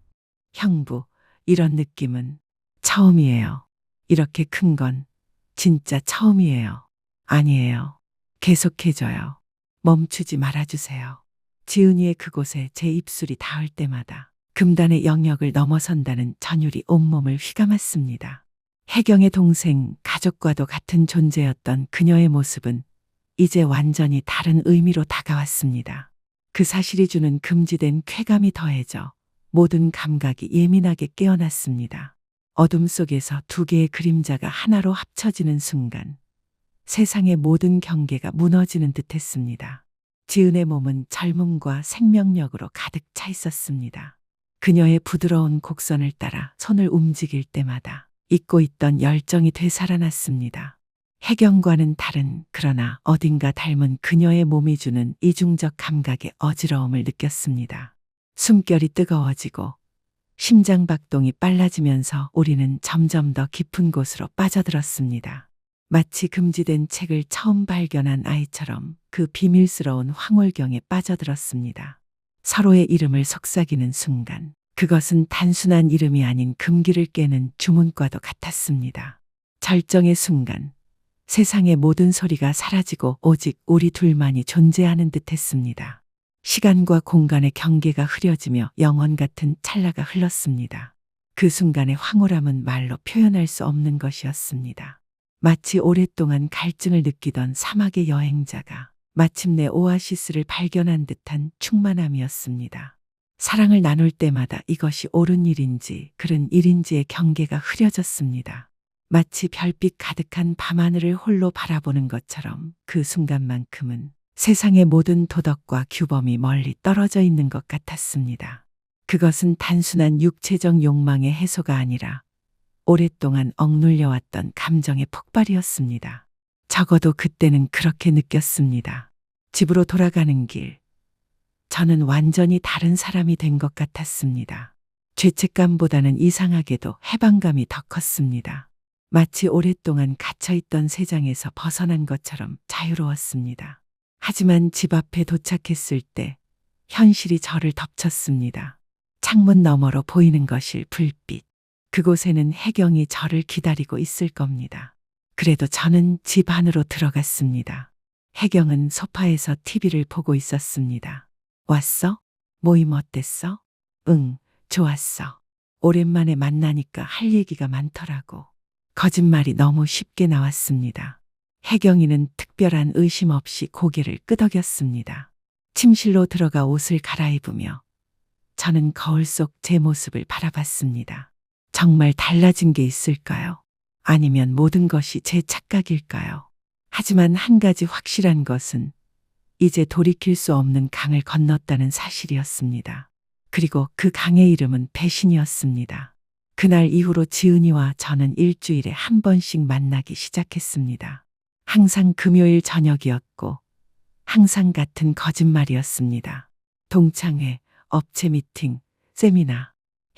S2: 형부, 이런 느낌은 처음이에요. 이렇게 큰 건 진짜 처음이에요. 아니에요. 계속해줘요. 멈추지 말아주세요. 지은이의 그곳에 제 입술이 닿을 때마다 금단의 영역을 넘어선다는 전율이 온몸을 휘감았습니다. 혜경의 동생, 가족과도 같은 존재였던 그녀의 모습은 이제 완전히 다른 의미로 다가왔습니다. 그 사실이 주는 금지된 쾌감이 더해져 모든 감각이 예민하게 깨어났습니다. 어둠 속에서 두 개의 그림자가 하나로 합쳐지는 순간 세상의 모든 경계가 무너지는 듯했습니다. 지은의 몸은 젊음과 생명력으로 가득 차 있었습니다. 그녀의 부드러운 곡선을 따라 손을 움직일 때마다 잊고 있던 열정이 되살아났습니다. 혜경과는 다른 그러나 어딘가 닮은 그녀의 몸이 주는 이중적 감각의 어지러움을 느꼈습니다. 숨결이 뜨거워지고 심장 박동이 빨라지면서 우리는 점점 더 깊은 곳으로 빠져들었습니다. 마치 금지된 책을 처음 발견한 아이처럼 그 비밀스러운 황홀경에 빠져들었습니다. 서로의 이름을 속삭이는 순간 그것은 단순한 이름이 아닌 금기를 깨는 주문과도 같았습니다. 절정의 순간 세상의 모든 소리가 사라지고 오직 우리 둘만이 존재하는 듯했습니다. 시간과 공간의 경계가 흐려지며 영원 같은 찰나가 흘렀습니다. 그 순간의 황홀함은 말로 표현할 수 없는 것이었습니다. 마치 오랫동안 갈증을 느끼던 사막의 여행자가 마침내 오아시스를 발견한 듯한 충만함이었습니다. 사랑을 나눌 때마다 이것이 옳은 일인지 그른 일인지의 경계가 흐려졌습니다. 마치 별빛 가득한 밤하늘을 홀로 바라보는 것처럼 그 순간만큼은 세상의 모든 도덕과 규범이 멀리 떨어져 있는 것 같았습니다. 그것은 단순한 육체적 욕망의 해소가 아니라 오랫동안 억눌려왔던 감정의 폭발이었습니다. 적어도 그때는 그렇게 느꼈습니다. 집으로 돌아가는 길, 저는 완전히 다른 사람이 된 것 같았습니다. 죄책감보다는 이상하게도 해방감이 더 컸습니다. 마치 오랫동안 갇혀있던 세상에서 벗어난 것처럼 자유로웠습니다. 하지만 집 앞에 도착했을 때 현실이 저를 덮쳤습니다. 창문 너머로 보이는 것일 불빛. 그곳에는 혜경이 저를 기다리고 있을 겁니다. 그래도 저는 집 안으로 들어갔습니다. 혜경은 소파에서 TV를 보고 있었습니다. 왔어? 모임 어땠어? 응, 좋았어. 오랜만에 만나니까 할 얘기가 많더라고. 거짓말이 너무 쉽게 나왔습니다. 혜경이는 특별한 의심 없이 고개를 끄덕였습니다. 침실로 들어가 옷을 갈아입으며 저는 거울 속 제 모습을 바라봤습니다. 정말 달라진 게 있을까요? 아니면 모든 것이 제 착각일까요? 하지만 한 가지 확실한 것은 이제 돌이킬 수 없는 강을 건넜다는 사실이었습니다. 그리고 그 강의 이름은 배신이었습니다. 그날 이후로 지은이와 저는 일주일에 한 번씩 만나기 시작했습니다. 항상 금요일 저녁이었고 항상 같은 거짓말이었습니다. 동창회, 업체 미팅, 세미나.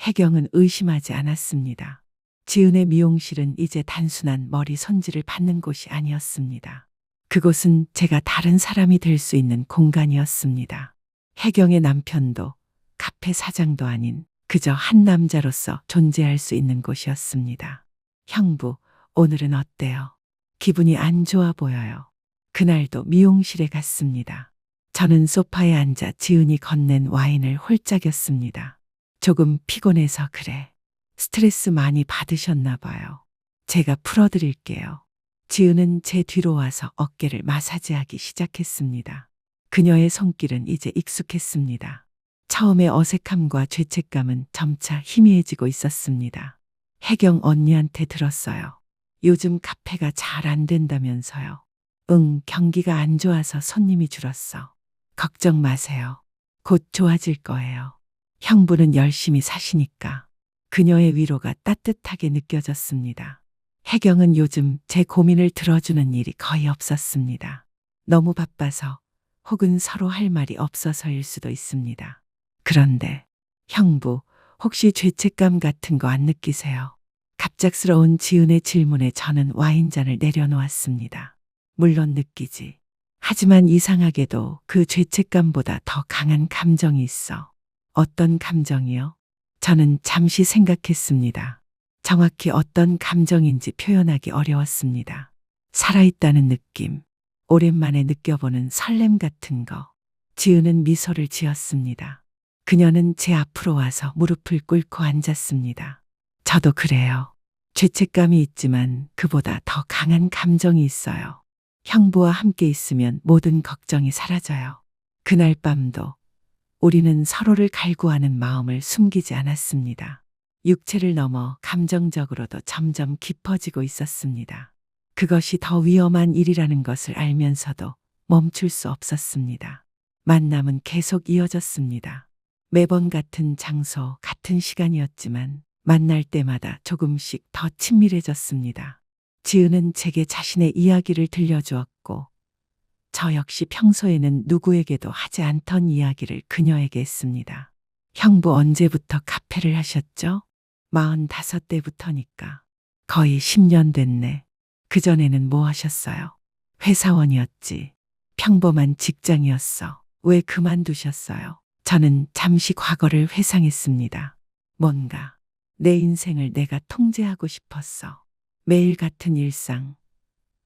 S2: 혜경은 의심하지 않았습니다. 지은의 미용실은 이제 단순한 머리 손질을 받는 곳이 아니었습니다. 그곳은 제가 다른 사람이 될 수 있는 공간이었습니다. 혜경의 남편도 카페 사장도 아닌 그저 한 남자로서 존재할 수 있는 곳이었습니다. 형부, 오늘은 어때요? 기분이 안 좋아 보여요. 그날도 미용실에 갔습니다. 저는 소파에 앉아 지은이 건넨 와인을 홀짝였습니다. 조금 피곤해서 그래. 스트레스 많이 받으셨나 봐요. 제가 풀어드릴게요. 지은은 제 뒤로 와서 어깨를 마사지하기 시작했습니다. 그녀의 손길은 이제 익숙했습니다. 처음의 어색함과 죄책감은 점차 희미해지고 있었습니다. 혜경 언니한테 들었어요. 요즘 카페가 잘 안 된다면서요. 응, 경기가 안 좋아서 손님이 줄었어. 걱정 마세요. 곧 좋아질 거예요. 형부는 열심히 사시니까. 그녀의 위로가 따뜻하게 느껴졌습니다. 혜경은 요즘 제 고민을 들어주는 일이 거의 없었습니다. 너무 바빠서 혹은 서로 할 말이 없어서일 수도 있습니다. 그런데 형부, 혹시 죄책감 같은 거 안 느끼세요? 갑작스러운 지은의 질문에 저는 와인잔을 내려놓았습니다. 물론 느끼지. 하지만 이상하게도 그 죄책감보다 더 강한 감정이 있어. 어떤 감정이요? 저는 잠시 생각했습니다. 정확히 어떤 감정인지 표현하기 어려웠습니다. 살아있다는 느낌, 오랜만에 느껴보는 설렘 같은 거. 지은은 미소를 지었습니다. 그녀는 제 앞으로 와서 무릎을 꿇고 앉았습니다. 저도 그래요. 죄책감이 있지만 그보다 더 강한 감정이 있어요. 형부와 함께 있으면 모든 걱정이 사라져요. 그날 밤도 우리는 서로를 갈구하는 마음을 숨기지 않았습니다. 육체를 넘어 감정적으로도 점점 깊어지고 있었습니다. 그것이 더 위험한 일이라는 것을 알면서도 멈출 수 없었습니다. 만남은 계속 이어졌습니다. 매번 같은 장소, 같은 시간이었지만 만날 때마다 조금씩 더 친밀해졌습니다. 지은은 제게 자신의 이야기를 들려주었고 저 역시 평소에는 누구에게도 하지 않던 이야기를 그녀에게 했습니다. 형부 언제부터 카페를 하셨죠? 45대부터니까. 거의 10년 됐네. 그전에는 뭐 하셨어요? 회사원이었지. 평범한 직장이었어. 왜 그만두셨어요? 저는 잠시 과거를 회상했습니다. 뭔가 내 인생을 내가 통제하고 싶었어. 매일 같은 일상,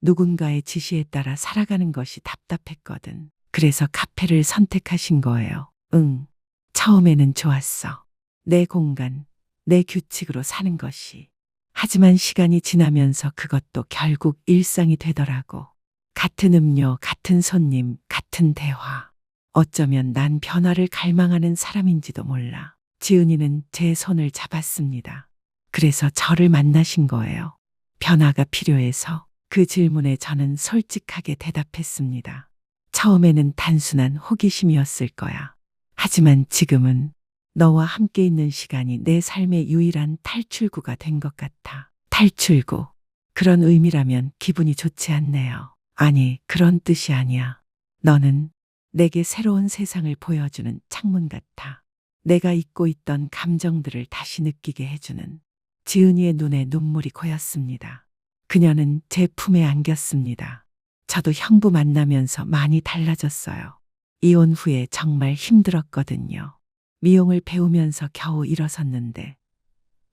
S2: 누군가의 지시에 따라 살아가는 것이 답답했거든. 그래서 카페를 선택하신 거예요. 응. 처음에는 좋았어. 내 공간, 내 규칙으로 사는 것이. 하지만 시간이 지나면서 그것도 결국 일상이 되더라고. 같은 음료, 같은 손님, 같은 대화. 어쩌면 난 변화를 갈망하는 사람인지도 몰라. 지은이는 제 손을 잡았습니다. 그래서 저를 만나신 거예요. 변화가 필요해서. 그 질문에 저는 솔직하게 대답했습니다. 처음에는 단순한 호기심이었을 거야. 하지만 지금은 너와 함께 있는 시간이 내 삶의 유일한 탈출구가 된 것 같아. 탈출구. 그런 의미라면 기분이 좋지 않네요. 아니, 그런 뜻이 아니야. 너는 내게 새로운 세상을 보여주는 창문 같아. 내가 잊고 있던 감정들을 다시 느끼게 해주는. 지은이의 눈에 눈물이 고였습니다. 그녀는 제 품에 안겼습니다. 저도 형부 만나면서 많이 달라졌어요. 이혼 후에 정말 힘들었거든요. 미용을 배우면서 겨우 일어섰는데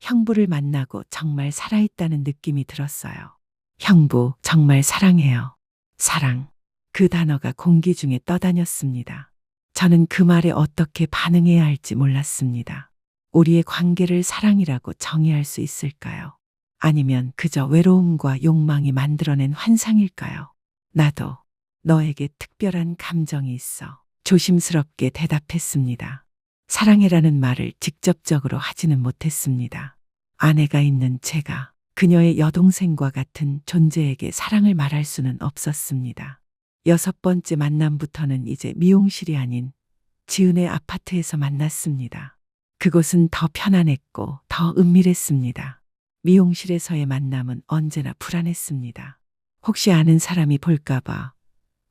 S2: 형부를 만나고 정말 살아있다는 느낌이 들었어요. 형부, 정말 사랑해요. 사랑. 그 단어가 공기 중에 떠다녔습니다. 저는 그 말에 어떻게 반응해야 할지 몰랐습니다. 우리의 관계를 사랑이라고 정의할 수 있을까요? 아니면 그저 외로움과 욕망이 만들어낸 환상일까요? 나도 너에게 특별한 감정이 있어. 조심스럽게 대답했습니다. 사랑해라는 말을 직접적으로 하지는 못했습니다. 아내가 있는 제가 그녀의 여동생과 같은 존재에게 사랑을 말할 수는 없었습니다. 6번째 만남부터는 이제 미용실이 아닌 지은의 아파트에서 만났습니다. 그곳은 더 편안했고 더 은밀했습니다. 미용실에서의 만남은 언제나 불안했습니다. 혹시 아는 사람이 볼까봐,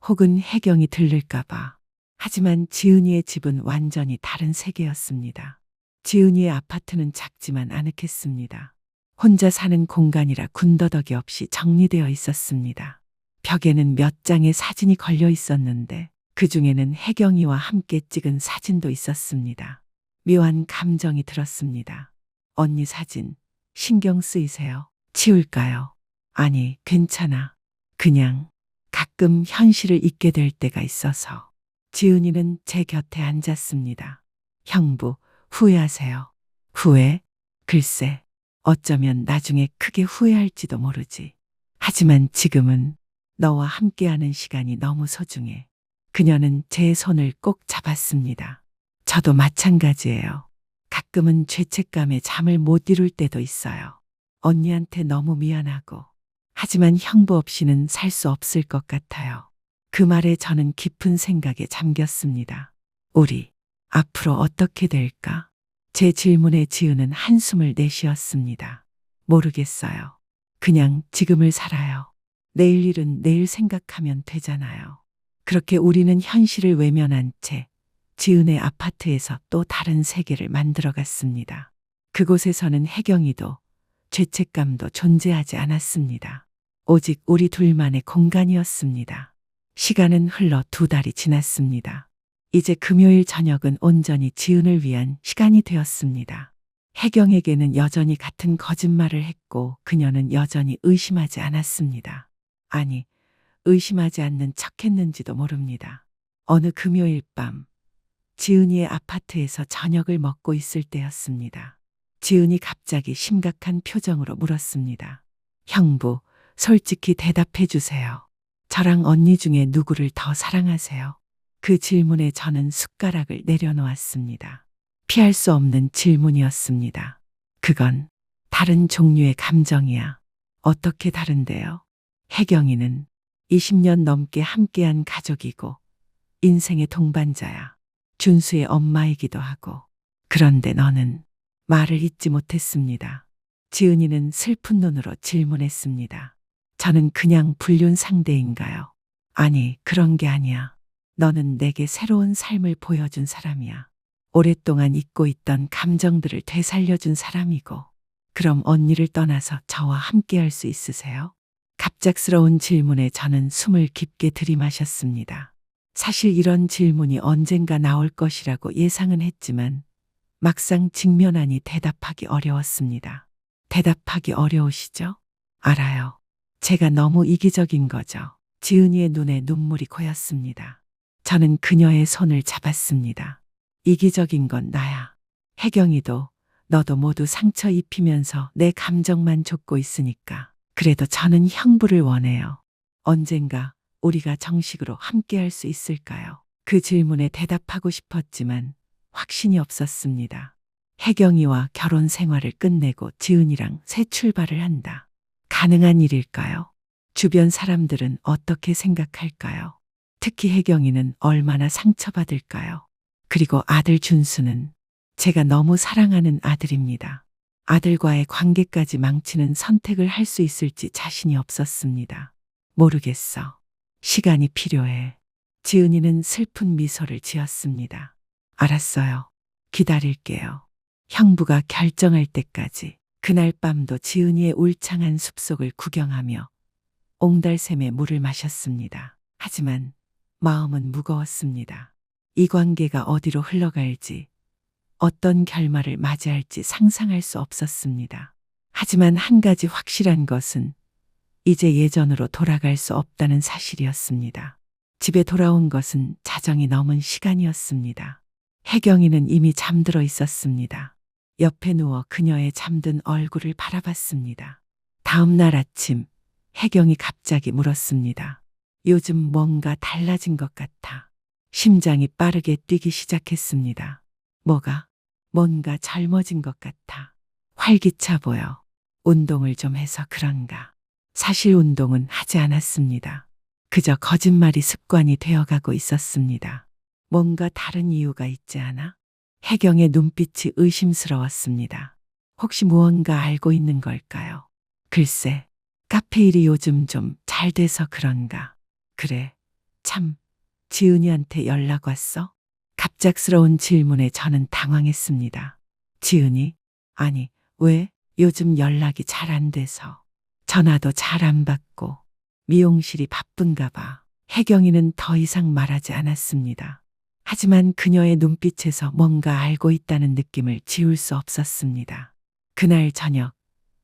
S2: 혹은 혜경이 들를까봐. 하지만 지은이의 집은 완전히 다른 세계였습니다. 지은이의 아파트는 작지만 아늑했습니다. 혼자 사는 공간이라 군더더기 없이 정리되어 있었습니다. 벽에는 몇 장의 사진이 걸려 있었는데 그 중에는 혜경이와 함께 찍은 사진도 있었습니다. 묘한 감정이 들었습니다. 언니 사진 신경 쓰이세요? 치울까요? 아니, 괜찮아. 그냥 가끔 현실을 잊게 될 때가 있어서. 지은이는 제 곁에 앉았습니다. 형부, 후회하세요. 후회? 글쎄, 어쩌면 나중에 크게 후회할지도 모르지. 하지만 지금은 너와 함께하는 시간이 너무 소중해. 그녀는 제 손을 꼭 잡았습니다. 저도 마찬가지예요. 가끔은 죄책감에 잠을 못 이룰 때도 있어요. 언니한테 너무 미안하고. 하지만 형부 없이는 살 수 없을 것 같아요. 그 말에 저는 깊은 생각에 잠겼습니다. 우리 앞으로 어떻게 될까? 제 질문에 지은은 한숨을 내쉬었습니다. 모르겠어요. 그냥 지금을 살아요. 내일 일은 내일 생각하면 되잖아요. 그렇게 우리는 현실을 외면한 채 지은의 아파트에서 또 다른 세계를 만들어갔습니다. 그곳에서는 혜경이도 죄책감도 존재하지 않았습니다. 오직 우리 둘만의 공간이었습니다. 시간은 흘러 2달이 지났습니다. 이제 금요일 저녁은 온전히 지은을 위한 시간이 되었습니다. 혜경에게는 여전히 같은 거짓말을 했고 그녀는 여전히 의심하지 않았습니다. 아니, 의심하지 않는 척했는지도 모릅니다. 어느 금요일 밤 지은이의 아파트에서 저녁을 먹고 있을 때였습니다. 지은이 갑자기 심각한 표정으로 물었습니다. 형부, 솔직히 대답해 주세요. 저랑 언니 중에 누구를 더 사랑하세요? 그 질문에 저는 숟가락을 내려놓았습니다. 피할 수 없는 질문이었습니다. 그건 다른 종류의 감정이야. 어떻게 다른데요? 혜경이는 20년 넘게 함께한 가족이고 인생의 동반자야. 준수의 엄마이기도 하고. 그런데 너는 말을 잇지 못했습니다. 지은이는 슬픈 눈으로 질문했습니다. 저는 그냥 불륜 상대인가요? 아니, 그런 게 아니야. 너는 내게 새로운 삶을 보여준 사람이야. 오랫동안 잊고 있던 감정들을 되살려준 사람이고. 그럼 언니를 떠나서 저와 함께할 수 있으세요? 갑작스러운 질문에 저는 숨을 깊게 들이마셨습니다. 사실 이런 질문이 언젠가 나올 것이라고 예상은 했지만 막상 직면하니 대답하기 어려웠습니다. 대답하기 어려우시죠? 알아요. 제가 너무 이기적인 거죠. 지은이의 눈에 눈물이 고였습니다. 저는 그녀의 손을 잡았습니다. 이기적인 건 나야. 혜경이도 너도 모두 상처 입히면서 내 감정만 좇고 있으니까. 그래도 저는 형부를 원해요. 언젠가 우리가 정식으로 함께할 수 있을까요? 그 질문에 대답하고 싶었지만 확신이 없었습니다. 혜경이와 결혼 생활을 끝내고 지은이랑 새 출발을 한다. 가능한 일일까요? 주변 사람들은 어떻게 생각할까요? 특히 혜경이는 얼마나 상처받을까요? 그리고 아들 준수는 제가 너무 사랑하는 아들입니다. 아들과의 관계까지 망치는 선택을 할 수 있을지 자신이 없었습니다. 모르겠어. 시간이 필요해. 지은이는 슬픈 미소를 지었습니다. 알았어요. 기다릴게요. 형부가 결정할 때까지. 그날 밤도 지은이의 울창한 숲속을 구경하며 옹달샘에 물을 마셨습니다. 하지만 마음은 무거웠습니다. 이 관계가 어디로 흘러갈지, 어떤 결말을 맞이할지 상상할 수 없었습니다. 하지만 한 가지 확실한 것은 이제 예전으로 돌아갈 수 없다는 사실이었습니다. 집에 돌아온 것은 자정이 넘은 시간이었습니다. 혜경이는 이미 잠들어 있었습니다. 옆에 누워 그녀의 잠든 얼굴을 바라봤습니다. 다음 날 아침 혜경이 갑자기 물었습니다. 요즘 뭔가 달라진 것 같아. 심장이 빠르게 뛰기 시작했습니다. 뭐가? 뭔가 젊어진 것 같아. 활기차 보여. 운동을 좀 해서 그런가. 사실 운동은 하지 않았습니다. 그저 거짓말이 습관이 되어가고 있었습니다. 뭔가 다른 이유가 있지 않아? 혜경의 눈빛이 의심스러웠습니다. 혹시 무언가 알고 있는 걸까요? 글쎄, 카페 일이 요즘 좀 잘 돼서 그런가. 그래, 참, 지은이한테 연락 왔어? 갑작스러운 질문에 저는 당황했습니다. 지은이? 아니, 왜? 요즘 연락이 잘 안 돼서. 전화도 잘 안 받고. 미용실이 바쁜가 봐. 혜경이는 더 이상 말하지 않았습니다. 하지만 그녀의 눈빛에서 뭔가 알고 있다는 느낌을 지울 수 없었습니다. 그날 저녁,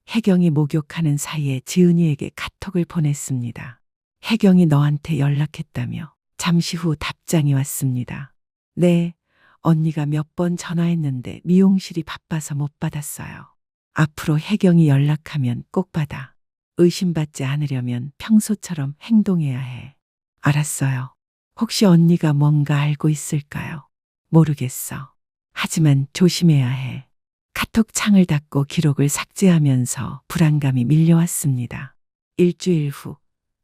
S2: 혜경이 목욕하는 사이에 지은이에게 카톡을 보냈습니다. 혜경이 너한테 연락했다며. 잠시 후 답장이 왔습니다. 네, 언니가 몇 번 전화했는데 미용실이 바빠서 못 받았어요. 앞으로 혜경이 연락하면 꼭 받아. 의심받지 않으려면 평소처럼 행동해야 해. 알았어요. 혹시 언니가 뭔가 알고 있을까요? 모르겠어. 하지만 조심해야 해. 카톡 창을 닫고 기록을 삭제하면서 불안감이 밀려왔습니다. 일주일 후,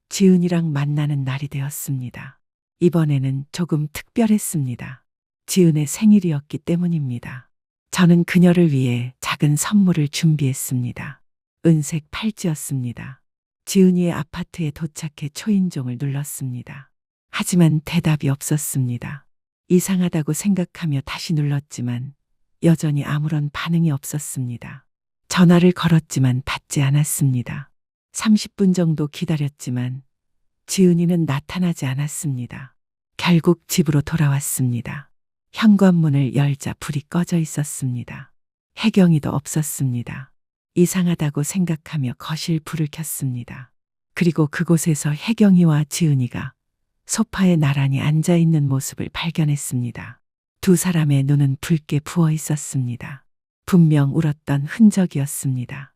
S2: 지은이랑 만나는 날이 되었습니다. 이번에는 조금 특별했습니다. 지은의 생일이었기 때문입니다. 저는 그녀를 위해 작은 선물을 준비했습니다. 은색 팔찌였습니다. 지은이의 아파트에 도착해 초인종을 눌렀습니다. 하지만 대답이 없었습니다. 이상하다고 생각하며 다시 눌렀지만 여전히 아무런 반응이 없었습니다. 전화를 걸었지만 받지 않았습니다. 30분 정도 기다렸지만 지은이는 나타나지 않았습니다. 결국 집으로 돌아왔습니다. 현관문을 열자 불이 꺼져 있었습니다. 혜경이도 없었습니다. 이상하다고 생각하며 거실 불을 켰습니다. 그리고 그곳에서 혜경이와 지은이가 소파에 나란히 앉아 있는 모습을 발견했습니다. 두 사람의 눈은 붉게 부어 있었습니다. 분명 울었던 흔적이었습니다.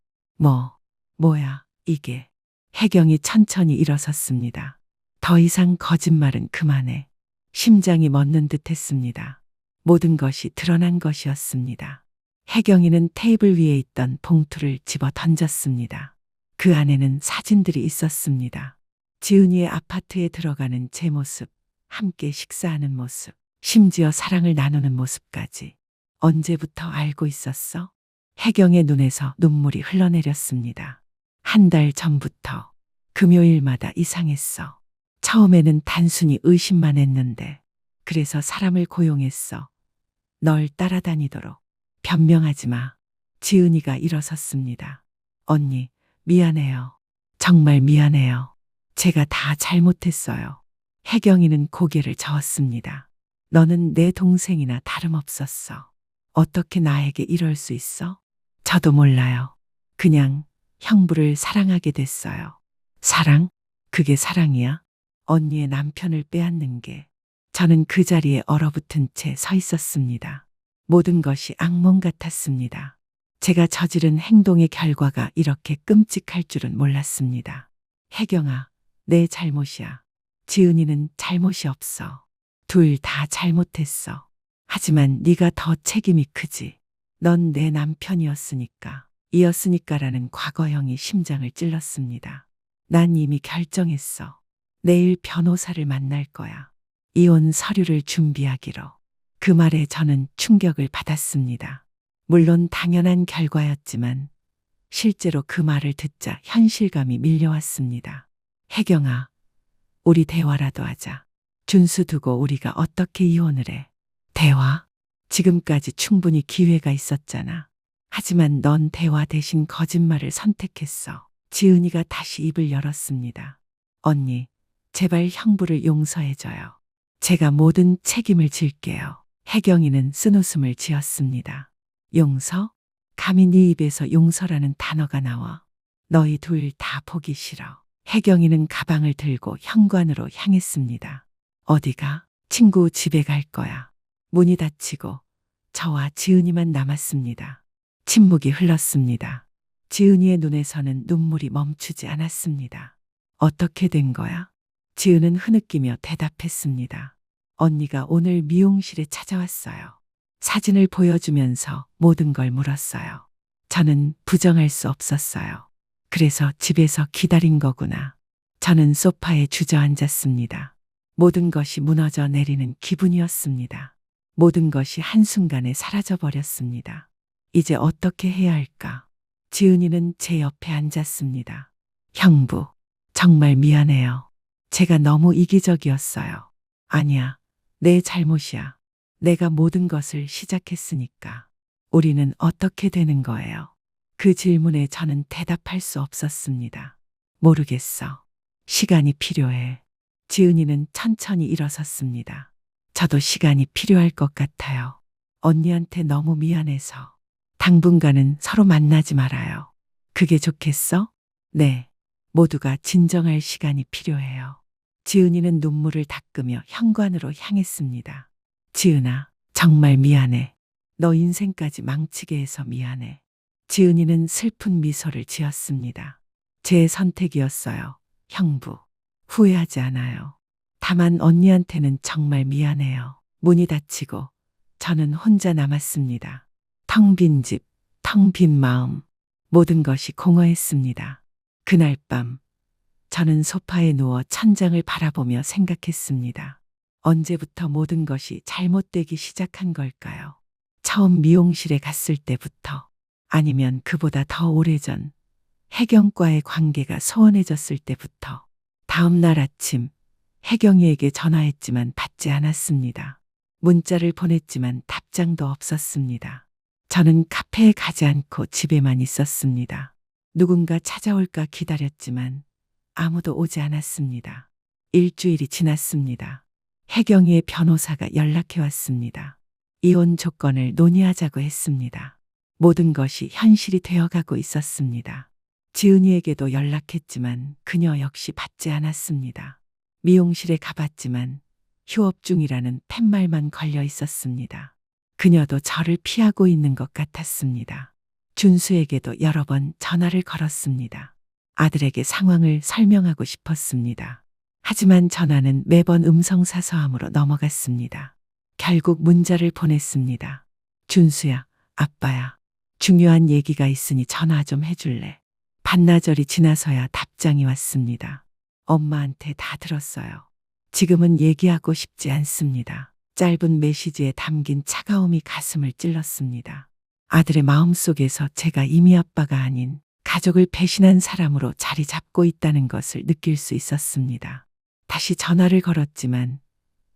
S2: 뭐야, 이게. 혜경이 천천히 일어섰습니다. 더 이상 거짓말은 그만해. 심장이 멎는 듯 했습니다. 모든 것이 드러난 것이었습니다. 혜경이는 테이블 위에 있던 봉투를 집어 던졌습니다. 그 안에는 사진들이 있었습니다. 지은이의 아파트에 들어가는 제 모습, 함께 식사하는 모습, 심지어 사랑을 나누는 모습까지. 언제부터 알고 있었어? 혜경의 눈에서 눈물이 흘러내렸습니다. 한 달 전부터 금요일마다 이상했어. 처음에는 단순히 의심만 했는데 그래서 사람을 고용했어. 널 따라다니도록. 변명하지 마. 지은이가 일어섰습니다. 언니, 미안해요. 정말 미안해요. 제가 다 잘못했어요. 혜경이는 고개를 저었습니다. 너는 내 동생이나 다름없었어. 어떻게 나에게 이럴 수 있어? 저도 몰라요. 그냥 형부를 사랑하게 됐어요. 사랑? 그게 사랑이야? 언니의 남편을 빼앗는 게. 저는 그 자리에 얼어붙은 채 서 있었습니다. 모든 것이 악몽 같았습니다. 제가 저지른 행동의 결과가 이렇게 끔찍할 줄은 몰랐습니다. 혜경아, 내 잘못이야. 지은이는 잘못이 없어. 둘 다 잘못했어. 하지만 네가 더 책임이 크지. 넌 내 남편이었으니까. 이었으니까라는 과거형이 심장을 찔렀습니다. 난 이미 결정했어. 내일 변호사를 만날 거야. 이혼 서류를 준비하기로. 그 말에 저는 충격을 받았습니다. 물론 당연한 결과였지만 실제로 그 말을 듣자 현실감이 밀려왔습니다. 혜경아, 우리 대화라도 하자. 준수 두고 우리가 어떻게 이혼을 해? 대화? 지금까지 충분히 기회가 있었잖아. 하지만 넌 대화 대신 거짓말을 선택했어. 지은이가 다시 입을 열었습니다. 언니, 제발 형부를 용서해줘요. 제가 모든 책임을 질게요. 혜경이는 쓴웃음을 지었습니다. 용서? 감히 네 입에서 용서라는 단어가 나와. 너희 둘 다 보기 싫어. 혜경이는 가방을 들고 현관으로 향했습니다. 어디가? 친구 집에 갈 거야. 문이 닫히고 저와 지은이만 남았습니다. 침묵이 흘렀습니다. 지은이의 눈에서는 눈물이 멈추지 않았습니다. 어떻게 된 거야? 지은은 흐느끼며 대답했습니다. 언니가 오늘 미용실에 찾아왔어요. 사진을 보여주면서 모든 걸 물었어요. 저는 부정할 수 없었어요. 그래서 집에서 기다린 거구나. 저는 소파에 주저앉았습니다. 모든 것이 무너져 내리는 기분이었습니다. 모든 것이 한순간에 사라져 버렸습니다. 이제 어떻게 해야 할까? 지은이는 제 옆에 앉았습니다. 형부, 정말 미안해요. 제가 너무 이기적이었어요. 아니야, 내 잘못이야. 내가 모든 것을 시작했으니까. 우리는 어떻게 되는 거예요? 그 질문에 저는 대답할 수 없었습니다. 모르겠어. 시간이 필요해. 지은이는 천천히 일어섰습니다. 저도 시간이 필요할 것 같아요. 언니한테 너무 미안해서. 당분간은 서로 만나지 말아요. 그게 좋겠어? 네. 모두가 진정할 시간이 필요해요. 지은이는 눈물을 닦으며 현관으로 향했습니다. 지은아, 정말 미안해. 너 인생까지 망치게 해서 미안해. 지은이는 슬픈 미소를 지었습니다. 제 선택이었어요. 형부. 후회하지 않아요. 다만 언니한테는 정말 미안해요. 문이 닫히고 저는 혼자 남았습니다. 텅 빈 집, 텅 빈 마음. 모든 것이 공허했습니다. 그날 밤 저는 소파에 누워 천장을 바라보며 생각했습니다. 언제부터 모든 것이 잘못되기 시작한 걸까요? 처음 미용실에 갔을 때부터, 아니면 그보다 더 오래전 혜경과의 관계가 소원해졌을 때부터. 다음 날 아침 혜경이에게 전화했지만 받지 않았습니다. 문자를 보냈지만 답장도 없었습니다. 저는 카페에 가지 않고 집에만 있었습니다. 누군가 찾아올까 기다렸지만 아무도 오지 않았습니다. 일주일이 지났습니다. 혜경이의 변호사가 연락해 왔습니다. 이혼 조건을 논의하자고 했습니다. 모든 것이 현실이 되어가고 있었습니다. 지은이에게도 연락했지만 그녀 역시 받지 않았습니다. 미용실에 가봤지만 휴업 중이라는 팻말만 걸려 있었습니다. 그녀도 저를 피하고 있는 것 같았습니다. 준수에게도 여러 번 전화를 걸었습니다. 아들에게 상황을 설명하고 싶었습니다. 하지만 전화는 매번 음성사서함으로 넘어갔습니다. 결국 문자를 보냈습니다. 준수야, 아빠야. 중요한 얘기가 있으니 전화 좀 해줄래? 반나절이 지나서야 답장이 왔습니다. 엄마한테 다 들었어요. 지금은 얘기하고 싶지 않습니다. 짧은 메시지에 담긴 차가움이 가슴을 찔렀습니다. 아들의 마음속에서 제가 이미 아빠가 아닌 가족을 배신한 사람으로 자리 잡고 있다는 것을 느낄 수 있었습니다. 다시 전화를 걸었지만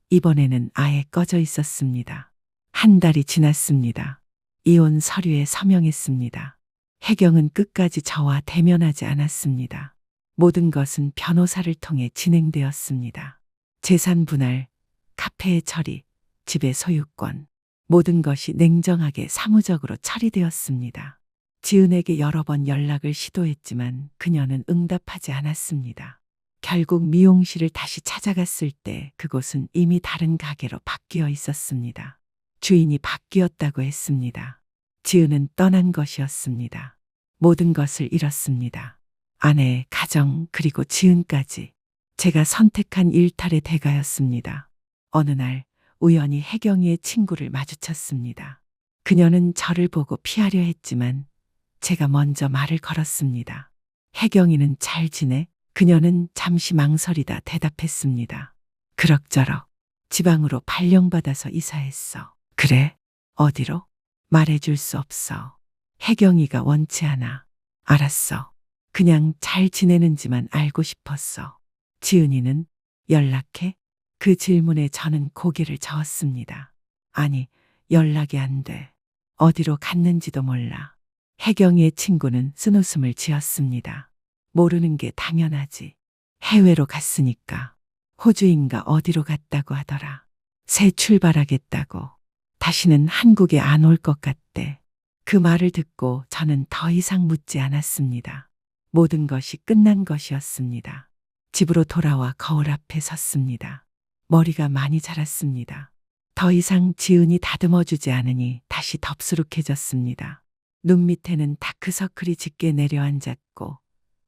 S2: 이번에는 아예 꺼져 있었습니다. 한 달이 지났습니다. 이혼 서류에 서명했습니다. 혜경은 끝까지 저와 대면하지 않았습니다. 모든 것은 변호사를 통해 진행되었습니다. 재산 분할, 카페의 처리, 집의 소유권, 모든 것이 냉정하게 사무적으로 처리되었습니다. 지은에게 여러 번 연락을 시도했지만 그녀는 응답하지 않았습니다. 결국 미용실을 다시 찾아갔을 때 그곳은 이미 다른 가게로 바뀌어 있었습니다. 주인이 바뀌었다고 했습니다. 지은은 떠난 것이었습니다. 모든 것을 잃었습니다. 아내, 가정, 그리고 지은까지. 제가 선택한 일탈의 대가였습니다. 어느 날 우연히 혜경이의 친구를 마주쳤습니다. 그녀는 저를 보고 피하려 했지만 제가 먼저 말을 걸었습니다. 혜경이는 잘 지내? 그녀는 잠시 망설이다 대답했습니다. 그럭저럭. 지방으로 발령받아서 이사했어. 그래? 어디로? 말해줄 수 없어. 혜경이가 원치 않아. 알았어. 그냥 잘 지내는지만 알고 싶었어. 지은이는 연락해? 그 질문에 저는 고개를 저었습니다. 아니, 연락이 안 돼. 어디로 갔는지도 몰라. 혜경이의 친구는 쓴웃음을 지었습니다. 모르는 게 당연하지. 해외로 갔으니까. 호주인가 어디로 갔다고 하더라. 새 출발하겠다고. 다시는 한국에 안 올 것 같대. 그 말을 듣고 저는 더 이상 묻지 않았습니다. 모든 것이 끝난 것이었습니다. 집으로 돌아와 거울 앞에 섰습니다. 머리가 많이 자랐습니다. 더 이상 지은이 다듬어주지 않으니 다시 덥수룩해졌습니다. 눈 밑에는 다크서클이 짙게 내려앉았고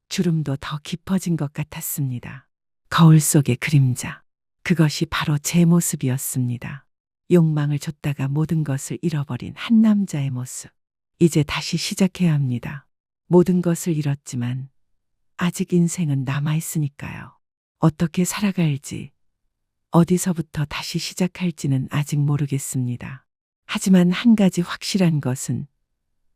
S2: 주름도 더 깊어진 것 같았습니다. 거울 속의 그림자. 그것이 바로 제 모습이었습니다. 욕망을 줬다가 모든 것을 잃어버린 한 남자의 모습. 이제 다시 시작해야 합니다. 모든 것을 잃었지만 아직 인생은 남아있으니까요. 어떻게 살아갈지, 어디서부터 다시 시작할지는 아직 모르겠습니다. 하지만 한 가지 확실한 것은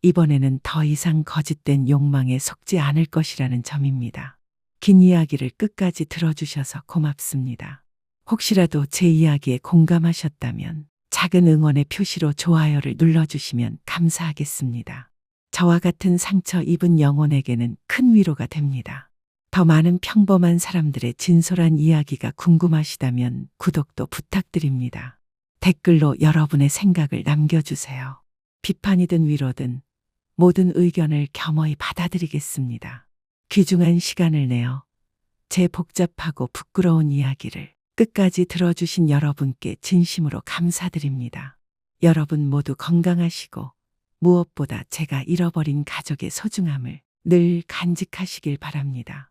S2: 이번에는 더 이상 거짓된 욕망에 속지 않을 것이라는 점입니다. 긴 이야기를 끝까지 들어주셔서 고맙습니다. 혹시라도 제 이야기에 공감하셨다면 작은 응원의 표시로 좋아요를 눌러주시면 감사하겠습니다. 저와 같은 상처 입은 영혼에게는 큰 위로가 됩니다. 더 많은 평범한 사람들의 진솔한 이야기가 궁금하시다면 구독도 부탁드립니다. 댓글로 여러분의 생각을 남겨주세요. 비판이든 위로든 모든 의견을 겸허히 받아들이겠습니다. 귀중한 시간을 내어 제 복잡하고 부끄러운 이야기를 끝까지 들어주신 여러분께 진심으로 감사드립니다. 여러분 모두 건강하시고 무엇보다 제가 잃어버린 가족의 소중함을 늘 간직하시길 바랍니다.